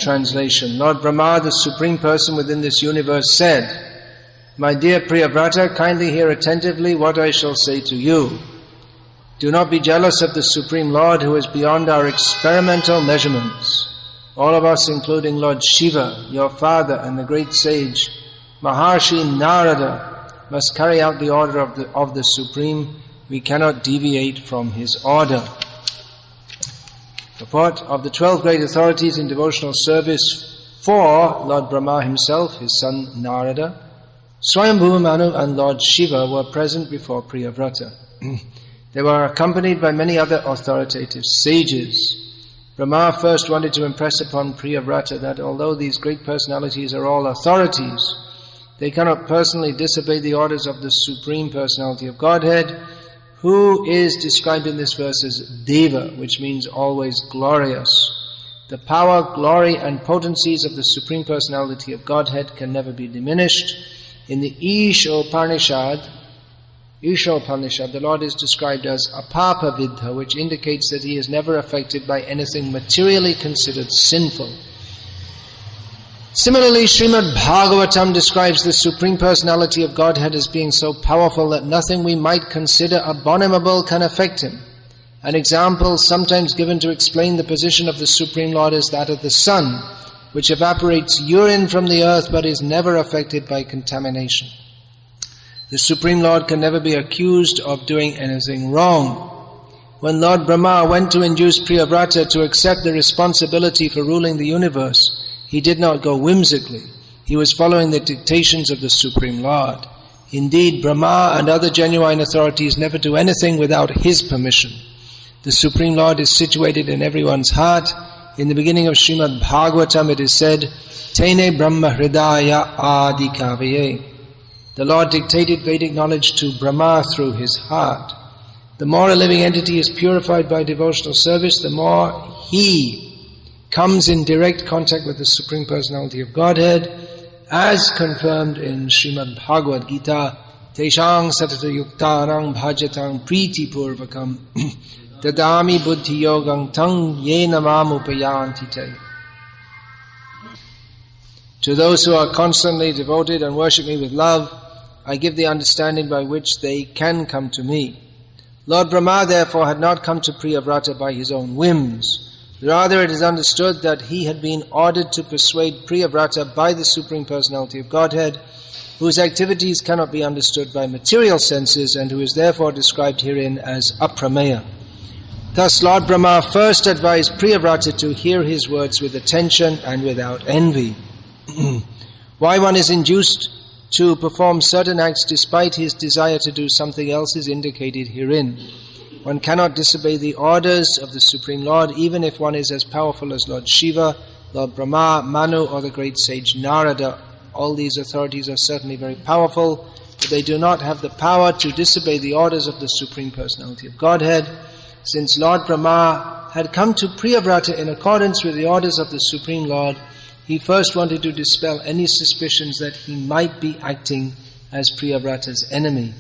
Translation. Lord Brahma, the Supreme Person within this universe, said, "My dear Priyavrata, kindly hear attentively what I shall say to you. Do not be jealous of the Supreme Lord who is beyond our experimental measurements. All of us, including Lord Shiva, your father, and the great sage Maharshi Narada, must carry out the order of the Supreme. We cannot deviate from his order." Purport of the 12 great authorities in devotional service for Lord Brahma himself, his son Narada, Swayambhuva Manu and Lord Shiva were present before Priyavrata. They were accompanied by many other authoritative sages. Brahma first wanted to impress upon Priyavrata that although these great personalities are all authorities, they cannot personally disobey the orders of the Supreme Personality of Godhead, who is described in this verse as Deva, which means always glorious. The power, glory and potencies of the Supreme Personality of Godhead can never be diminished. In the Ishopanishad, the Lord is described as Apapa Vidha, which indicates that he is never affected by anything materially considered sinful. Similarly, Srimad Bhagavatam describes the Supreme Personality of Godhead as being so powerful that nothing we might consider abominable can affect him. An example sometimes given to explain the position of the Supreme Lord is that of the sun, which evaporates urine from the earth but is never affected by contamination. The Supreme Lord can never be accused of doing anything wrong. When Lord Brahma went to induce Priyavrata to accept the responsibility for ruling the universe, he did not go whimsically. He was following the dictations of the Supreme Lord. Indeed, Brahma and other genuine authorities never do anything without his permission. The Supreme Lord is situated in everyone's heart. In the beginning of Srimad Bhagavatam it is said, Tene Brahma Hridaya Adi Kavaye. The Lord dictated Vedic knowledge to Brahma through his heart. The more a living entity is purified by devotional service, the more he comes in direct contact with the Supreme Personality of Godhead, as confirmed in Srimad Bhagavad Gita, Teshang Satata Yuktanang Bhajatang Priti Purvakam Dadami Buddhi Yogang Tang Yena Mam Upayanti Te. To those who are constantly devoted and worship me with love, I give the understanding by which they can come to me. Lord Brahma therefore had not come to Priyavrata by his own whims. Rather, it is understood that he had been ordered to persuade Priyavrata by the Supreme Personality of Godhead, whose activities cannot be understood by material senses and who is therefore described herein as aprameya. Thus Lord Brahma first advised Priyavrata to hear his words with attention and without envy. Why one is induced to perform certain acts despite his desire to do something else is indicated herein. One cannot disobey the orders of the Supreme Lord, even if one is as powerful as Lord Shiva, Lord Brahma, Manu, or the great sage Narada. All these authorities are certainly very powerful, but they do not have the power to disobey the orders of the Supreme Personality of Godhead. Since Lord Brahma had come to Priyavrata in accordance with the orders of the Supreme Lord, he first wanted to dispel any suspicions that he might be acting as Priyavrata's enemy.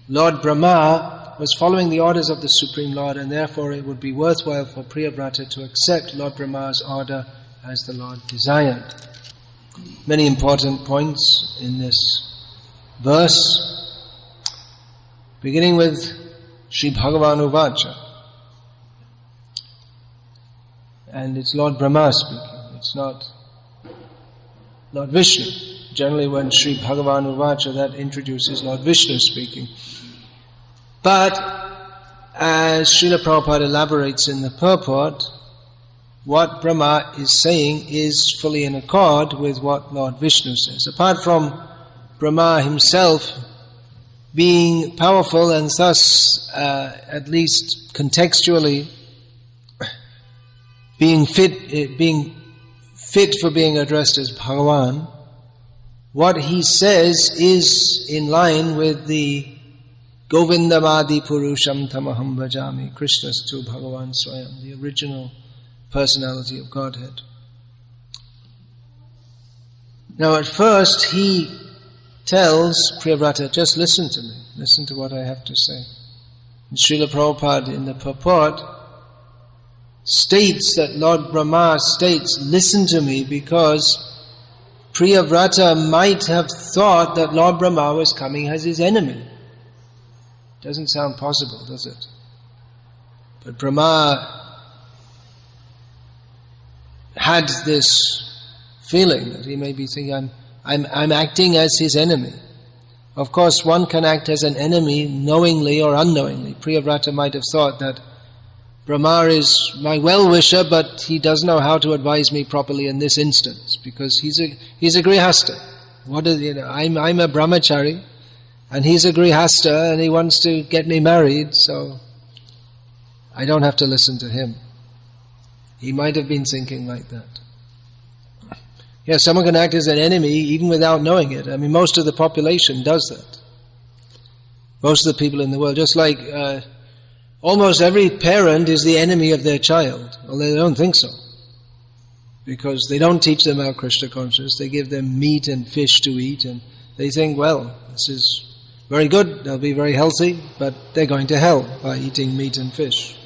Lord Brahma was following the orders of the Supreme Lord, and therefore it would be worthwhile for Priyavrata to accept Lord Brahma's order as the Lord desired. Many important points in this verse, beginning with Sri Bhagavan Uvacha. And it's Lord Brahma speaking, it's not Lord Vishnu. Generally when Sri Bhagavan Uvacha, that introduces Lord Vishnu speaking. But as Srila Prabhupada elaborates in the purport, what Brahma is saying is fully in accord with what Lord Vishnu says. Apart from Brahma himself being powerful and thus, at least contextually, being fit for being addressed as Bhagavan, what he says is in line with the Govindamadi Purusham Tamaham Bhajami, Krishnastu Bhagavan Swayam, the original personality of Godhead. Now at first he tells Priyavrata, just listen to me, listen to what I have to say. And Srila Prabhupada in the purport states that Lord Brahma states, listen to me, because Priyavrata might have thought that Lord Brahma was coming as his enemy. Doesn't sound possible, does it? But Brahma had this feeling that he may be thinking, I'm acting as his enemy. Of course, one can act as an enemy knowingly or unknowingly. Priyavrata might have thought that Brahma is my well-wisher, but he doesn't know how to advise me properly in this instance, because he's a grihasta. I'm a brahmachari, and he's a grihasta, and he wants to get me married, so I don't have to listen to him. He might have been thinking like that. Yeah, someone can act as an enemy even without knowing it. I mean, most of the population does that. Most of the people in the world, just like almost every parent is the enemy of their child, although they don't think so. Because they don't teach them about Krishna consciousness, they give them meat and fish to eat, and they think, well, this is very good, they'll be very healthy, but they're going to hell by eating meat and fish.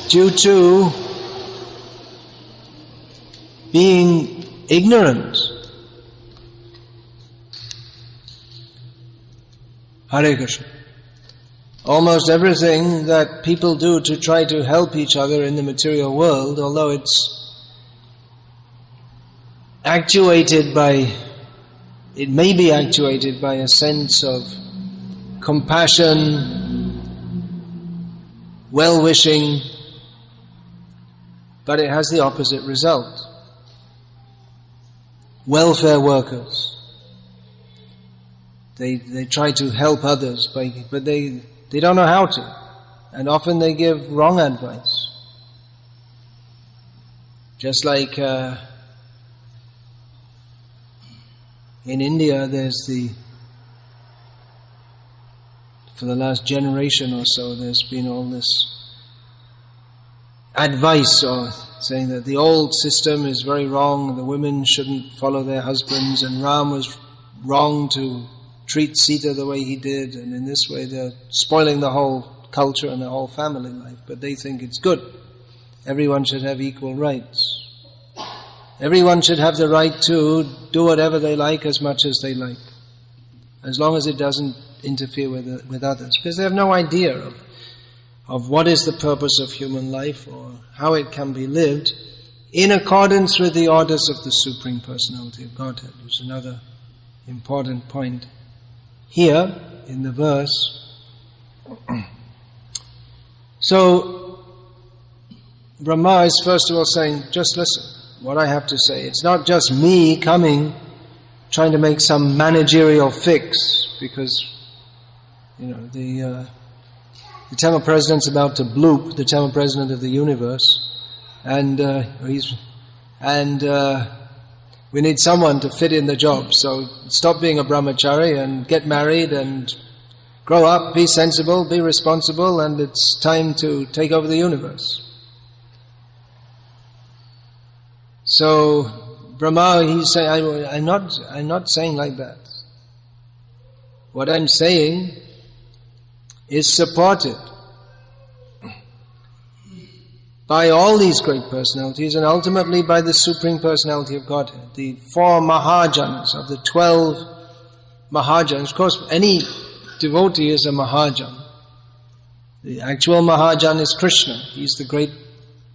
Due to being ignorant. Hare Krishna. Almost everything that people do to try to help each other in the material world, although it's it may be actuated by a sense of compassion, well-wishing, but it has the opposite result. Welfare workers. They try to help others, but they don't know how to. And often they give wrong advice. Just like in India, for the last generation or so, there's been all this advice or saying that the old system is very wrong, the women shouldn't follow their husbands, and Ram was wrong to treat Sita the way he did, and in this way they're spoiling the whole culture and the whole family life. But they think it's good. Everyone should have equal rights. Everyone should have the right to do whatever they like as much as they like, as long as it doesn't interfere with others, because they have no idea of what is the purpose of human life or how it can be lived in accordance with the orders of the Supreme Personality of Godhead, which is another important point here in the verse. So Brahma is first of all saying, just listen, what I have to say. It's not just me coming, trying to make some managerial fix, because the temple president's about to bloop, the temple president of the universe, and we need someone to fit in the job. So stop being a brahmachari and get married and grow up, be sensible, be responsible, and it's time to take over the universe. So Brahma, he's saying, I'm not saying like that. What I'm saying is supported by all these great personalities and ultimately by the Supreme Personality of Godhead, the 4 Mahajanas of the 12 Mahajanas. Of course, any devotee is a Mahajan. The actual Mahajan is Krishna. He's the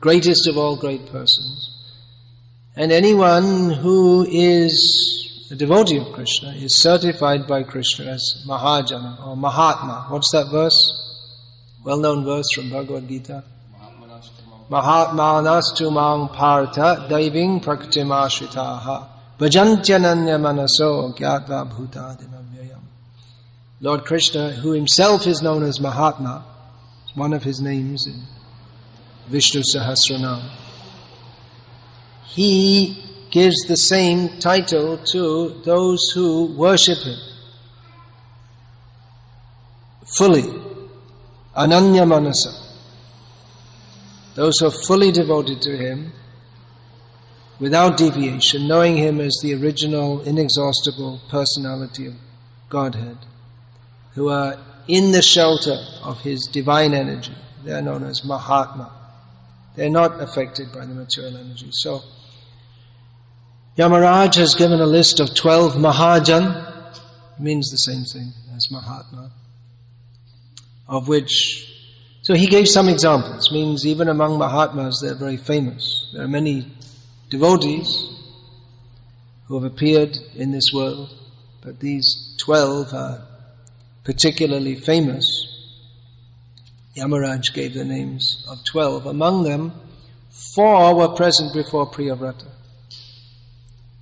greatest of all great persons. And anyone who is a devotee of Krishna is certified by Krishna as Mahajana or Mahatma. What's that verse? Well-known verse from Bhagavad Gita. Mahatmanastu mang partha daiving prakritim ashritaha bhajantyananya manaso gyatva bhutadinavyayam. Lord Krishna, who himself is known as Mahatma, one of his names in Vishnu Sahasranam, he gives the same title to those who worship him fully, ananya manasa. Those who are fully devoted to him, without deviation, knowing him as the original, inexhaustible personality of Godhead, who are in the shelter of his divine energy. They are known as Mahatma. They are not affected by the material energy. So, Yamaraj has given a list of 12 Mahajan, means the same thing as Mahatma, of which, so he gave some examples, means even among Mahatmas they're very famous. There are many devotees who have appeared in this world, but these 12 are particularly famous. Yamaraj gave the names of 12. Among them, 4 were present before Priyavrata.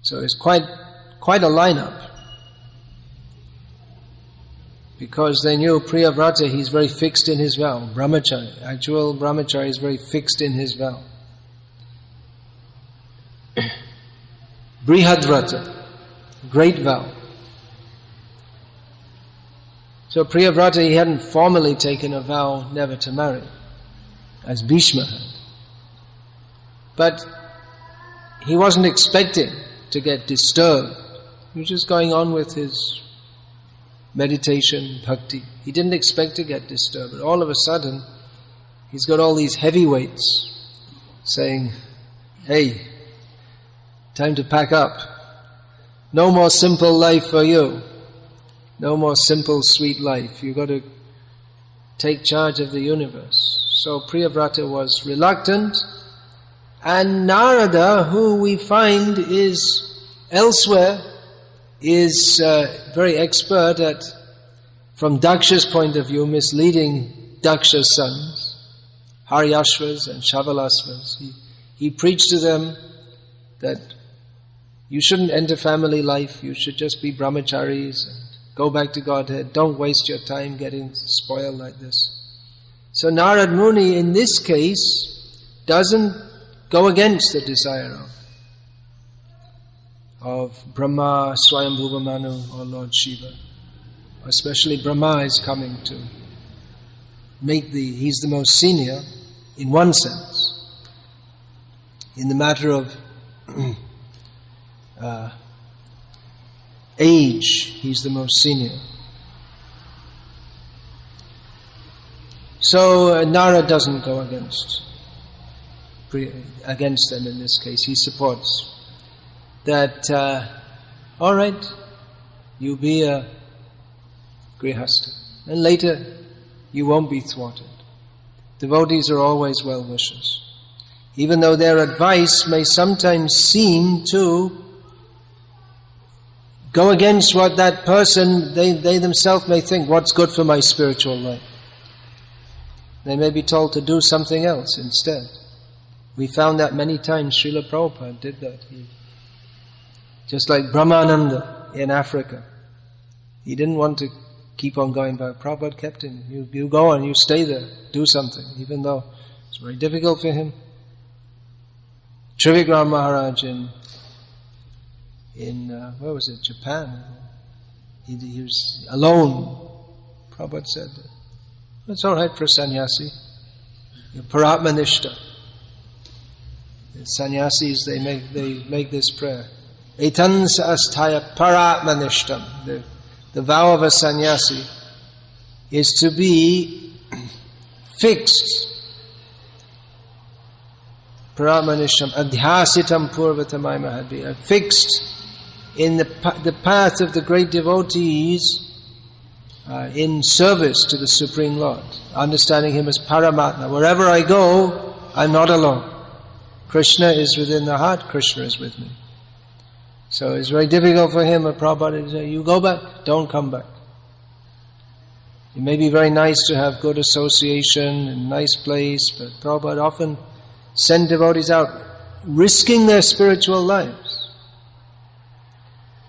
So it's quite a lineup. Because they knew Priyavrata, he's very fixed in his vow. Brahmachari, actual Brahmachari is very fixed in his vow. Brihadvrata, great vow. So Priyavrata, he hadn't formally taken a vow never to marry, as Bhishma had. But he wasn't expecting to get disturbed. He was just going on with his meditation, bhakti. He didn't expect to get disturbed. But all of a sudden, he's got all these heavyweights saying, hey, time to pack up. No more simple life for you. No more simple, sweet life. You've got to take charge of the universe. So Priyavrata was reluctant, and Narada, who we find is elsewhere, is very expert at, from Daksha's point of view, misleading Daksha's sons, Haryashvas and Shavalasvas. He preached to them that you shouldn't enter family life, you should just be brahmacharis and go back to Godhead, don't waste your time getting spoiled like this. So Narad Muni in this case doesn't go against the desire of Brahma, Swayambhuva Manu or Lord Shiva. Especially Brahma is coming to he's the most senior in one sense. In the matter of age, he's the most senior. So Narad doesn't go against them in this case. He supports that, all right, you be a grihastha, and later you won't be thwarted. Devotees are always well-wishers. Even though their advice may sometimes seem to go against what that person, they themselves may think, what's good for my spiritual life? They may be told to do something else instead. We found that many times. Srila Prabhupada did that. Just like Brahmananda in Africa. He didn't want to keep on going back. Prabhupada kept him. You go on, you stay there, do something, even though it's very difficult for him. Trivikram Maharaj in where was it? Japan. He was alone. Prabhupada said, it's all right for a sannyasi. You're Paratmanishta. The sannyasis, they make this prayer. Etans asthaya Paratmanishtam. The vow of a sannyasi is to be fixed. Paratmanishtam adhyasitam purvatamai mahadvi. Fixed in the path of the great devotees in service to the Supreme Lord, understanding Him as Paramatma. Wherever I go, I'm not alone. Krishna is within the heart, Krishna is with me. So it's very difficult for him, Prabhupada, to say, you go back, don't come back. It may be very nice to have good association and nice place, but Prabhupada often sent devotees out risking their spiritual lives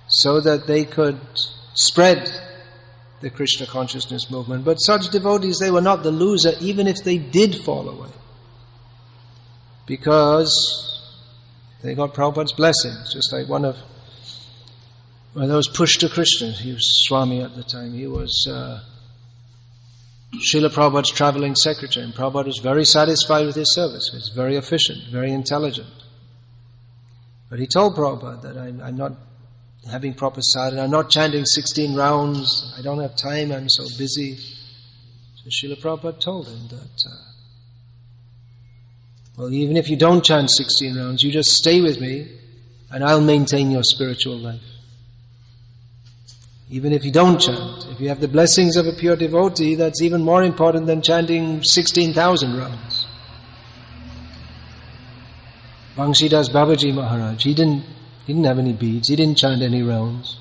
so that they could spread the Krishna consciousness movement. But such devotees, they were not the loser even if they did fall away, because they got Prabhupada's blessings, just like one of those Pushta Krishnas. He was Swami at the time. He was Srila Prabhupada's traveling secretary, and Prabhupada was very satisfied with his service. He was very efficient, very intelligent. But he told Prabhupada that I'm not having proper sadhana, I'm not chanting 16 rounds, I don't have time, I'm so busy. So Srila Prabhupada told him that, well, even if you don't chant 16 rounds, you just stay with me and I'll maintain your spiritual life. Even if you don't chant, if you have the blessings of a pure devotee, that's even more important than chanting 16,000 rounds. Vangsidas Babaji Maharaj, he didn't have any beads, he didn't chant any rounds.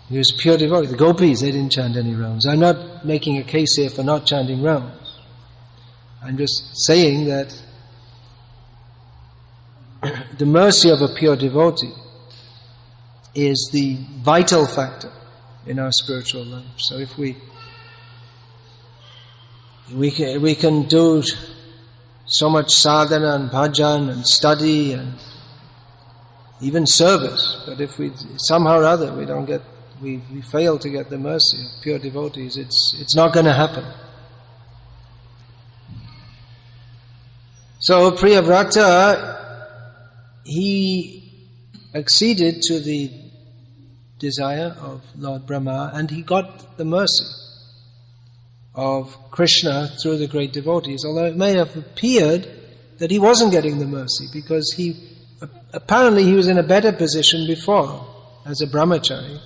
He was pure devotee. The gopis, they didn't chant any rounds. I'm not making a case here for not chanting rounds. I'm just saying that the mercy of a pure devotee is the vital factor in our spiritual life. So if we can do so much sadhana and bhajan and study and even service, but if we somehow or other we fail to get the mercy of pure devotees, it's not going to happen. So Priyavrata, he acceded to the desire of Lord Brahma and he got the mercy of Krishna through the great devotees, although it may have appeared that he wasn't getting the mercy because apparently he was in a better position before as a brahmachari,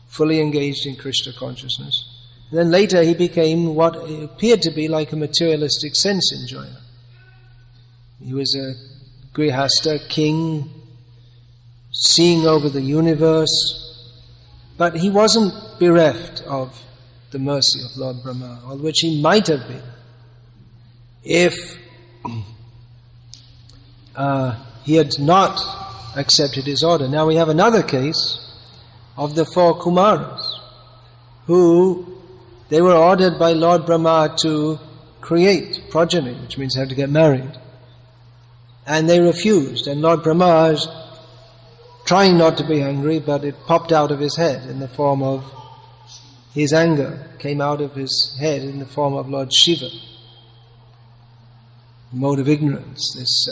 fully engaged in Krishna consciousness. And then later he became what appeared to be like a materialistic sense enjoyer. He was a grihasta, king, seeing over the universe, but he wasn't bereft of the mercy of Lord Brahma, or which he might have been if he had not accepted his order. Now we have another case of the 4 Kumaras, who they were ordered by Lord Brahma to create progeny, which means they had to get married. And they refused, and Lord Brahma is trying not to be angry, but it popped out of his head in the form of his anger, came out of his head in the form of Lord Shiva. Mode of ignorance, this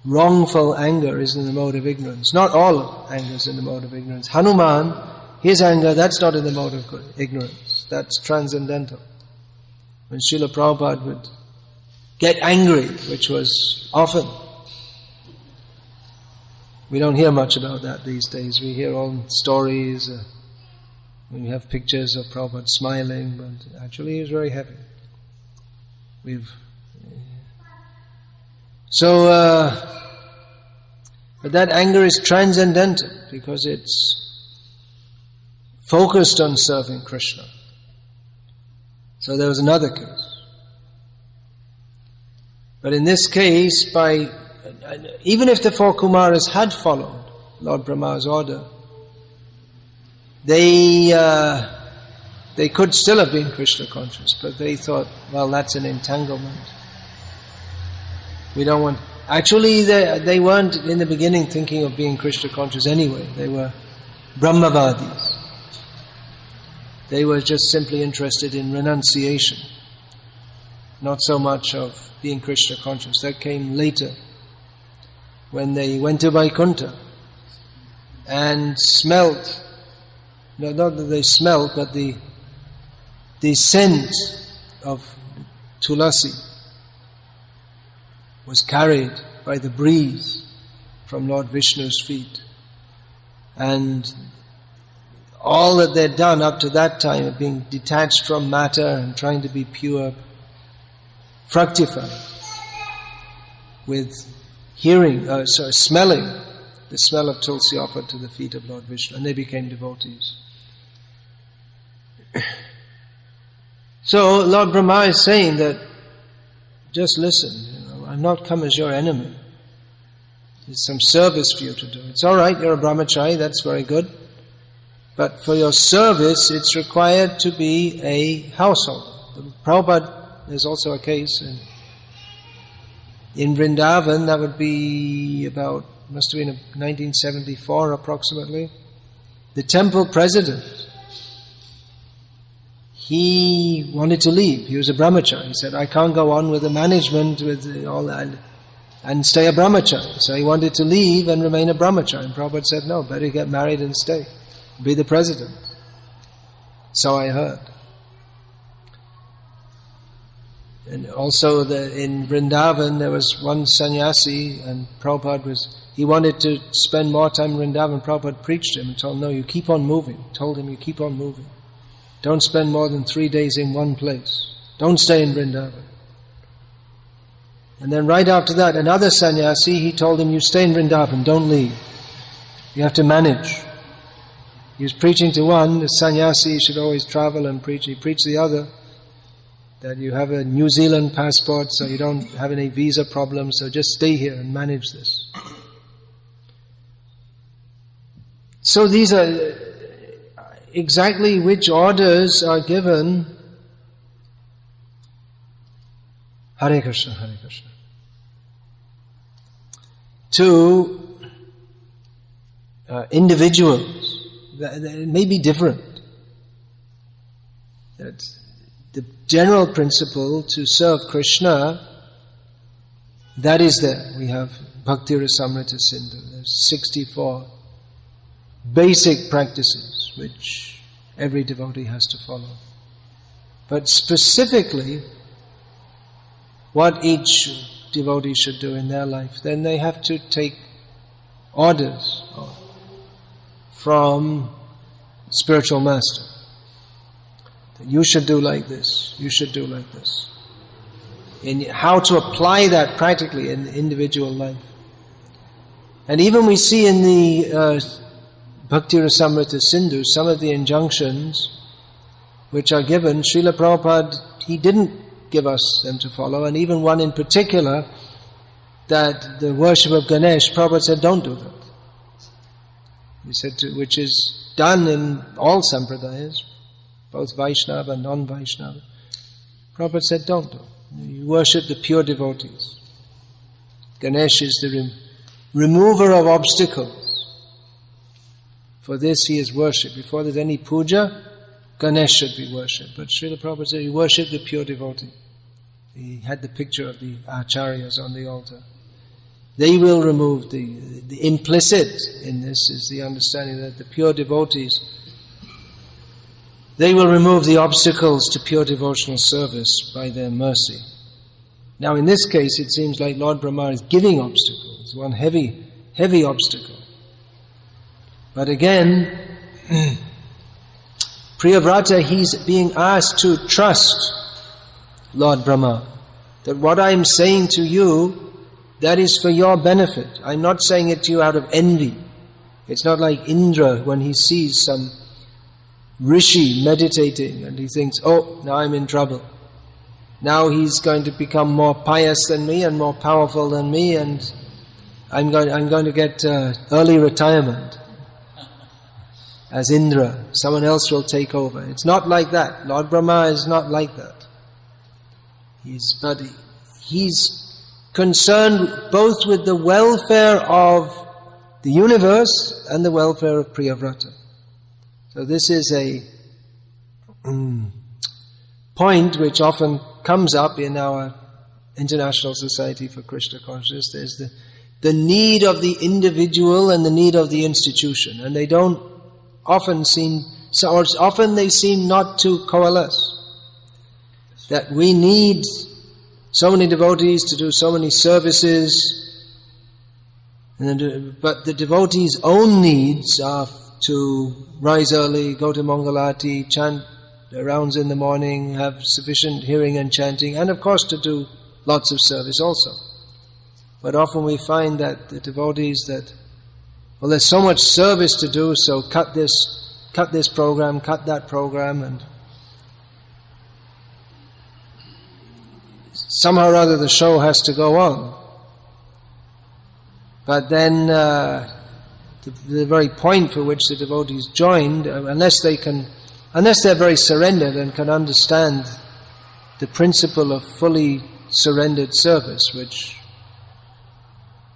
wrongful anger is in the mode of ignorance. Not all anger is in the mode of ignorance. Hanuman, his anger, that's not in the mode of ignorance. That's transcendental. When Srila Prabhupada would get angry, which was often, we don't hear much about that these days. We hear all stories, we have pictures of Prabhupada smiling, but actually he was very heavy. But that anger is transcendental because it's focused on serving Krishna. So there was another case. But in this case, even if the 4 Kumaras had followed Lord Brahma's order, they could still have been Krishna conscious, but they thought, well, that's an entanglement. We don't want... Actually, they weren't in the beginning thinking of being Krishna conscious anyway. They were Brahmavadis. They were just simply interested in renunciation, not so much of being Krishna conscious. That came later, when they went to Vaikuntha and smelt, no, not that they smelt, but the scent of tulasi was carried by the breeze from Lord Vishnu's feet. And all that they'd done up to that time of being detached from matter and trying to be pure, fructified with smelling the smell of tulsi offered to the feet of Lord Vishnu, and they became devotees. So Lord Brahma is saying that, just listen, I'm not come as your enemy. There's some service for you to do. It's all right, you're a brahmachari, that's very good. But for your service, it's required to be a household. Prabhupada, there's also a case in Vrindavan, that would be must have been 1974 approximately. The temple president, he wanted to leave. He was a brahmachari. He said, I can't go on with the management, with all that, and stay a brahmachari. So he wanted to leave and remain a brahmachari. And Prabhupada said, no, better get married and stay. Be the president. So I heard. And also in Vrindavan there was one sannyasi, and Prabhupada he wanted to spend more time in Vrindavan. Prabhupada preached to him and told him, no, you keep on moving. Told him, you keep on moving. Don't spend more than 3 days in one place. Don't stay in Vrindavan. And then right after that, another sannyasi, he told him, you stay in Vrindavan, don't leave. You have to manage. He was preaching to one, the sannyasi should always travel and preach. He preached the other, that you have a New Zealand passport, so you don't have any visa problems, so just stay here and manage this. So these are exactly which orders are given. Hare Krishna, Hare Krishna. To individuals. It may be different. That the general principle to serve Krishna, that is there. We have Bhakti Rasamrita Sindhu. There's 64 basic practices which every devotee has to follow. But specifically, what each devotee should do in their life, then they have to take orders from spiritual master. You should do like this, you should do like this. And how to apply that practically in the individual life. And even we see in the Bhakti Rasamrita Sindhu, some of the injunctions which are given, Srila Prabhupada, he didn't give us them to follow, and even one in particular, that the worship of Ganesh, Prabhupada said, don't do that. He said, which is done in all sampradayas, both Vaishnava and non-Vaishnava. Prabhupada said, don't do it. You worship the pure devotees. Ganesh is the remover of obstacles. For this he is worshipped. Before there's any puja, Ganesh should be worshipped. But Srila Prabhupada said, you worship the pure devotee. He had the picture of the acharyas on the altar. They will remove the implicit in this is the understanding that the pure devotees, they will remove the obstacles to pure devotional service by their mercy. Now in this case it seems like Lord Brahma is giving obstacles, one heavy, heavy obstacle. But again, Priyavrata, he's being asked to trust Lord Brahma. That what I'm saying to you, that is for your benefit. I'm not saying it to you out of envy. It's not like Indra when he sees some rishi meditating and he thinks, oh, now I'm in trouble. Now he's going to become more pious than me and more powerful than me, and I'm going to get early retirement. As Indra, someone else will take over. It's not like that. Lord Brahma is not like that. He's concerned both with the welfare of the universe and the welfare of Priyavrata. So this is a point which often comes up in our International Society for Krishna Consciousness. There's the need of the individual and the need of the institution, and they don't often they seem not to coalesce. That we need so many devotees to do so many services, but the devotees' own needs are to rise early, go to Mangalati, chant their rounds in the morning, have sufficient hearing and chanting, and of course to do lots of service also. But often we find that the devotees well, there's so much service to do, so cut this program, cut that program, and somehow or other the show has to go on. But then the very point for which the devotees joined, unless they're very surrendered and can understand the principle of fully surrendered service, which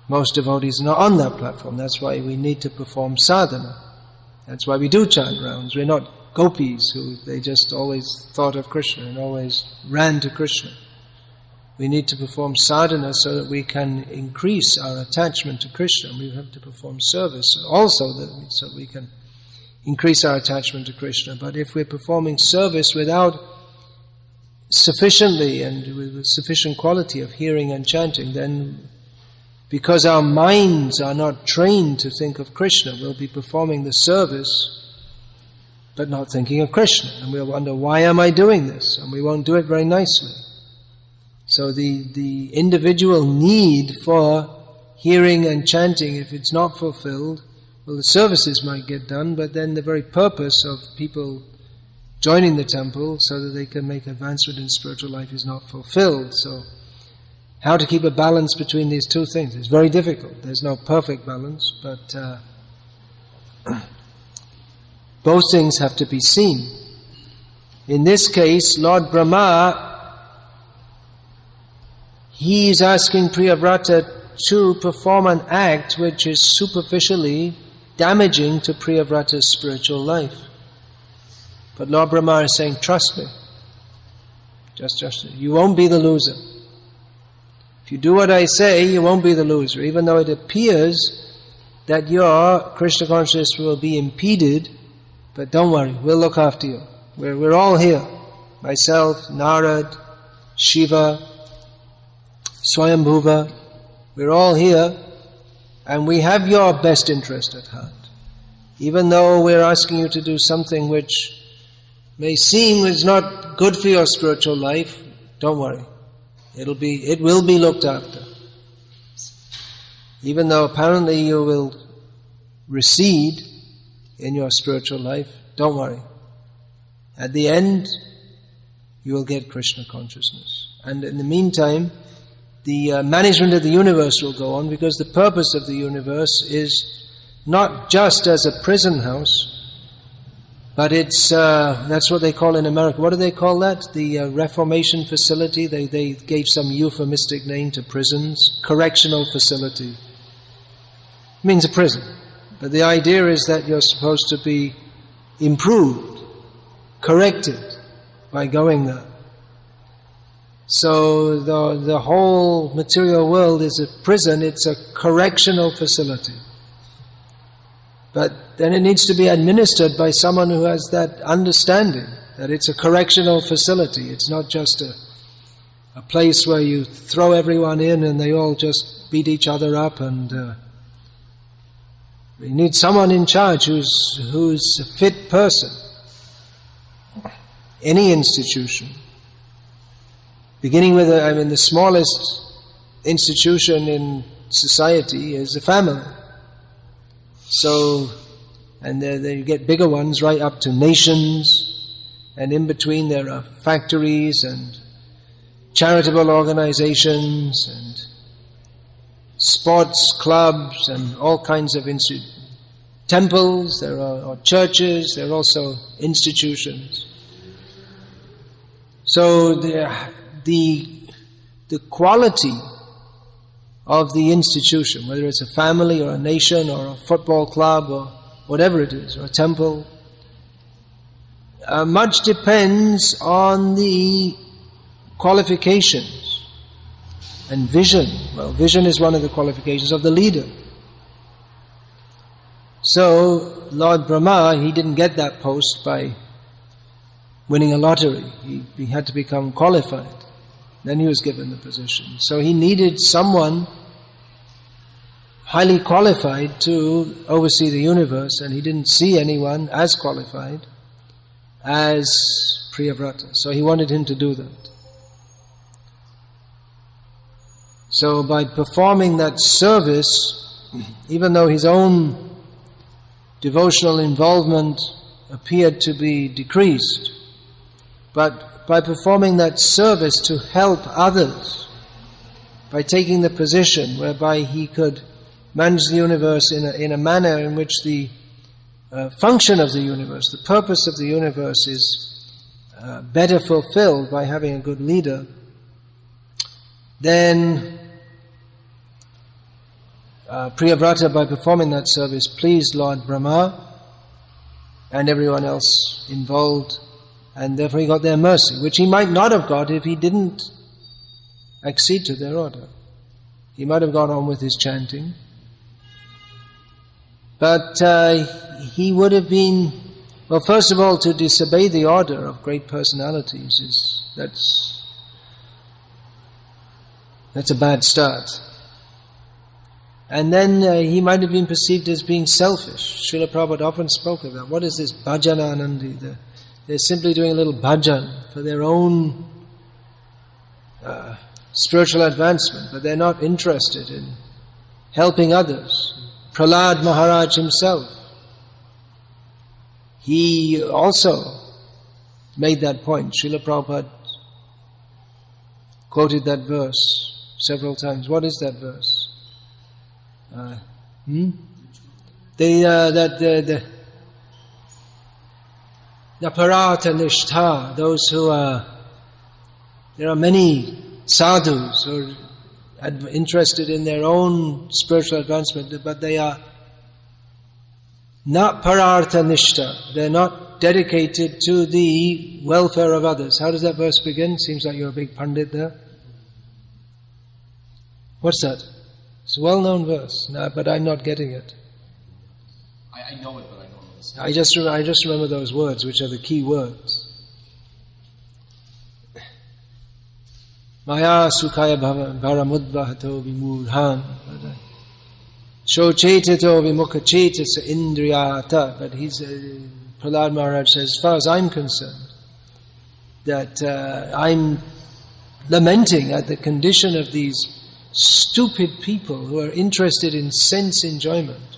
most devotees are not on that platform. That's why we need to perform sadhana. That's why we do chant rounds. We're not gopis who they just always thought of Krishna and always ran to Krishna. We need to perform sadhana so that we can increase our attachment to Krishna. We have to perform service also so we can increase our attachment to Krishna. But if we're performing service without sufficiently and with sufficient quality of hearing and chanting, then because our minds are not trained to think of Krishna, we'll be performing the service but not thinking of Krishna. And we'll wonder, why am I doing this? And we won't do it very nicely. So the individual need for hearing and chanting, if it's not fulfilled, well, the services might get done, but then the very purpose of people joining the temple so that they can make advancement in spiritual life is not fulfilled. So how to keep a balance between these two things is very difficult. There's no perfect balance, but both things have to be seen. In this case, Lord Brahma, he is asking Priyavrata to perform an act which is superficially damaging to Priyavrata's spiritual life. But Lord Brahma is saying, trust me. Just you won't be the loser. If you do what I say, you won't be the loser. Even though it appears that your Krishna consciousness will be impeded, but don't worry, we'll look after you. We're all here. Myself, Narad, Shiva, Swayambhuva, we're all here, and we have your best interest at heart. Even though we're asking you to do something which may seem is not good for your spiritual life, don't worry. It will be looked after. Even though apparently you will recede in your spiritual life, don't worry. At the end, you will get Krishna consciousness. And in the meantime, the management of the universe will go on, because the purpose of the universe is not just as a prison house, but it's, that's what they call in America. What do they call that? The Reformation facility. They gave some euphemistic name to prisons. Correctional facility. It means a prison. But the idea is that you're supposed to be improved, corrected by going there. So the whole material world is a prison, it's a correctional facility. But then it needs to be administered by someone who has that understanding, that it's a correctional facility. It's not just a place where you throw everyone in and they all just beat each other up, and you need someone in charge who's a fit person. Any institution. Beginning with, the smallest institution in society is a family. So, and then you get bigger ones right up to nations, and in between there are factories and charitable organizations and sports clubs and all kinds of temples, there are churches, there are also institutions. So the quality of the institution, whether it's a family or a nation or a football club or whatever it is, or a temple, much depends on the qualifications and vision. Well, vision is one of the qualifications of the leader. So Lord Brahma, he didn't get that post by winning a lottery. He had to become qualified. Then he was given the position. So he needed someone highly qualified to oversee the universe, and he didn't see anyone as qualified as Priyavrata. So he wanted him to do that. So by performing that service, even though his own devotional involvement appeared to be decreased, but by performing that service to help others, by taking the position whereby he could manage the universe in a manner in which the function of the universe, the purpose of the universe is better fulfilled by having a good leader, then Priyavrata, by performing that service, pleased Lord Brahma and everyone else involved, and therefore he got their mercy, which he might not have got if he didn't accede to their order. He might have gone on with his chanting, but he would have been Well, first of all, to disobey the order of great personalities that's a bad start. And then he might have been perceived as being selfish. Srila Prabhupada often spoke of that. What is this bhajananandi? They're simply doing a little bhajan for their own spiritual advancement, but they're not interested in helping others. Prahlad Maharaj himself, he also made that point. Srila Prabhupada quoted that verse several times. What is that verse? The parata nishtha, those who are, there are many sadhus who are interested in their own spiritual advancement, but they are not parartha nishta. They're not dedicated to the welfare of others. How does that verse begin? Seems like you're a big pundit there. What's that? It's a well-known verse, but I'm not getting it. I know it, but I don't know this. I just remember those words, which are the key words. Maya sukhaya varamudvahato vimurham shochetito vimukachetasa indriyata. But Prahlad Maharaj says, as far as I'm concerned, that I'm lamenting at the condition of these stupid people who are interested in sense enjoyment,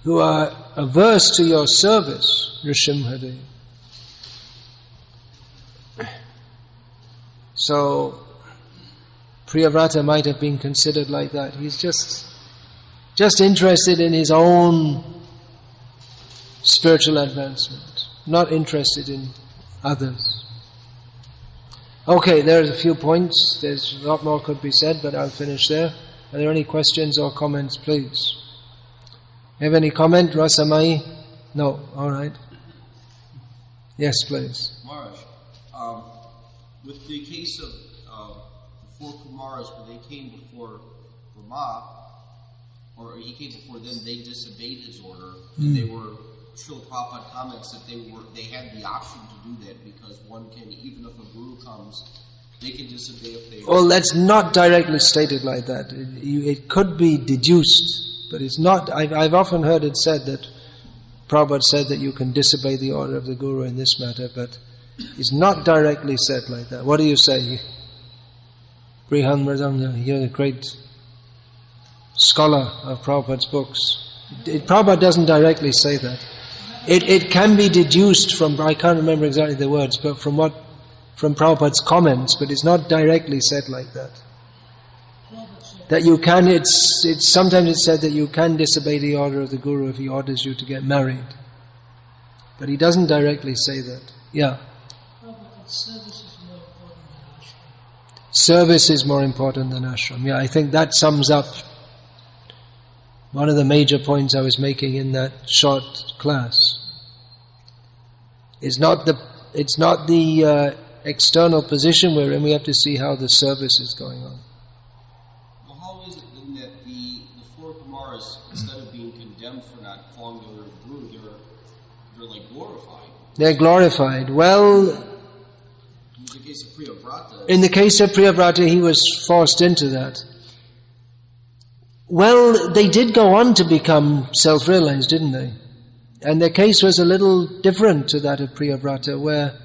who are averse to your service, Nrsimhadev. So, Priyavrata might have been considered like that. He's just interested in his own spiritual advancement, not interested in others. Okay, there's a few points. There's a lot more could be said, but I'll finish there. Are there any questions or comments, please? Have any comment, Rasamai? No, all right. Yes, please. Maharaj, with the case of the four Kumaras, when they came before Brahma, or he came before them, they disobeyed his order. And they were, Srila Prabhupada comments that they had the option to do that because one can, even if a guru comes, they can disobey if they... Well, that's not directly stated like that. It could be deduced, but it's not. I've often heard it said that Prabhupada said that you can disobey the order of the guru in this matter, but it's not directly said like that. What do you say? Brihan Mridanga, you're the great scholar of Prabhupada's books. Prabhupada doesn't directly say that. It can be deduced from, I can't remember exactly the words, but from Prabhupada's comments, but it's not directly said like that. That you can, sometimes it's said that you can disobey the order of the Guru if he orders you to get married. But he doesn't directly say that. Yeah. Service is more important than ashram. Yeah, I think that sums up one of the major points I was making in that short class. It's not the external position we're in. We have to see how the service is going on. Well, how is it then that the four Kumaras, instead of being condemned for not following the order of the Guru, they're like glorified? They're glorified. Well, in the case of Priyavrata... In the case of Priyavrata, he was forced into that. Well, they did go on to become self-realized, didn't they? And their case was a little different to that of Priyavrata, where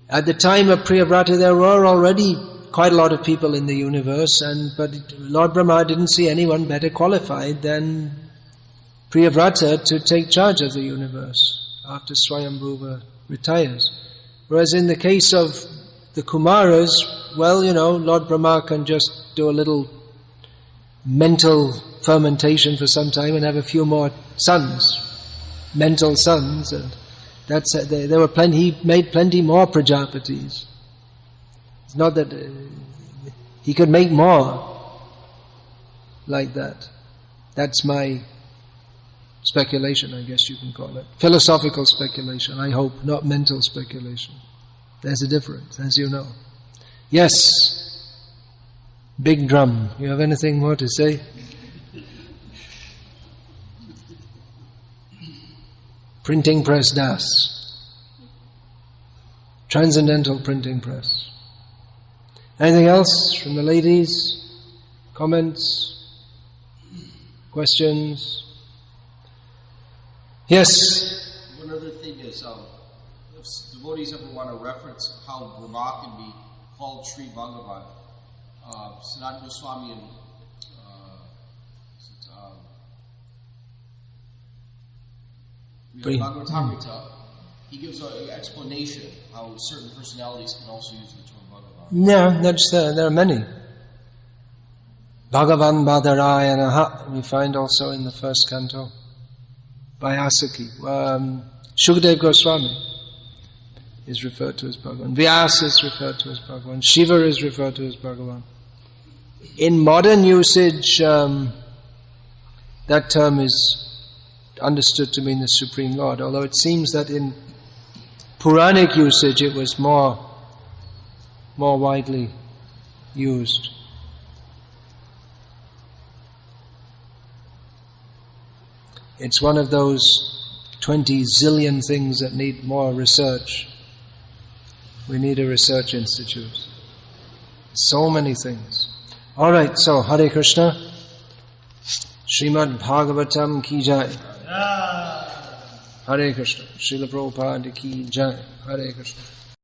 at the time of Priyavrata there were already quite a lot of people in the universe, but Lord Brahma didn't see anyone better qualified than Priyavrata to take charge of the universe after Swayambhuva retires. Whereas in the case of the Kumaras, well, Lord Brahma can just do a little mental fermentation for some time and have a few more sons, mental sons, and there were plenty. He made plenty more Prajapatis. It's not that he could make more like that. That's my speculation, I guess you can call it. Philosophical speculation, I hope, not mental speculation. There's a difference, as you know. Yes. Big drum. You have anything more to say? Printing press Das. Transcendental printing press. Anything else from the ladies? Comments? Questions? Yes? One other thing is, if devotees ever want to reference how Brahma can be called Sri Bhagavan, Sanatana Goswami and Bhagavatamrita, he gives an explanation how certain personalities can also use the term Bhagavan. Yeah, there are many. Bhagavan Badarayanaha, we find also in the first canto, by Asaki. Shukadeva Goswami is referred to as Bhagavan. Vyasa is referred to as Bhagavan. Shiva is referred to as Bhagavan. In modern usage, that term is understood to mean the Supreme Lord, although it seems that in Puranic usage it was more widely used. It's one of those 20 zillion things that need more research. We need a research institute. So many things. Alright, so Hare Krishna. Srimad Bhagavatam ki jai. Hare Krishna. Srila Prabhupada ki jai. Hare Krishna.